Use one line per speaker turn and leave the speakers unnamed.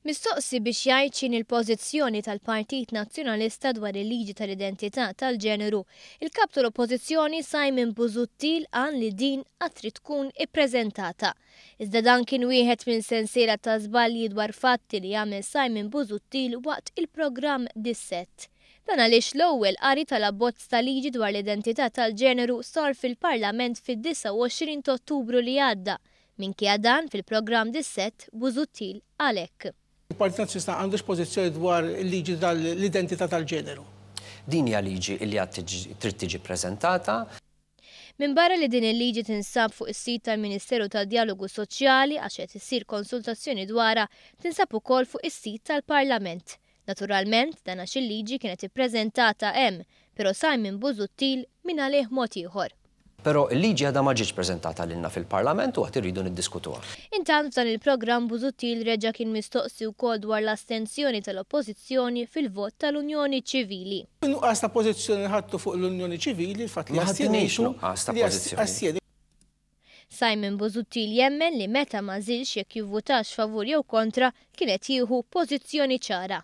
Mistoqsi biex jgħid x'in il-pożizzjoni tal-Partit Nazzjonalista dwar il-liġi tal-identità tal-ġeneru, il-kap tal-Oppożizzjoni Simon Busuttil qal li din qatt trid tkun ippreżentata. Iżda dan kien wieħed minn sensiela ta' żbalji dwar fatti li jagħmel Simon Busuttil waqt il-programm Dissett. Dan għaliex l-ewwel qari tal-abbozz ta' liġi dwar l-identità tal-ġeneru sar fil-Parlament fid-29 ta' Ottubru li għadda. Minkejja dan fil-programm Dissett Busuttil qal hekk.
Il-Partit Nazzjonalista għandux pożizzjoni dwar il-liġi tal-identità tal-ġeneru.
Din hija liġi li trid tiġi ppreżentata.
Min barra li din il-liġi tinsab fuq is-sit tal-Ministeru tad-Dialogu Soċjali għax qed issir konsultazzjoni dwarha, tinsab ukoll fuq is-sit tal-Parlament. Naturalment, dan għax il-liġi kienet ippreżentata hemm, però Simon Busuttil min għalih mod ieħor.
Però il-liġi għadha ma ġietx preżentata lilna fil-Parlament u għad irridu niddiskutuha.
Intant f'dan il-programm Busuttil reġa' kien mistoqsi wkoll dwar l-astenzjoni tal-Oppożizzjoni fil-vot tal-Unjoni Ċivili.
Nuqqas ta' pożizzjoni ħadtu fuq l-Unjoni Ċivili, il-fatt li astjeni.
Simon Busuttil jemmen li meta ma żilx jekk jivvutax favur jew kontra kienet jieħu pożizzjoni ċara.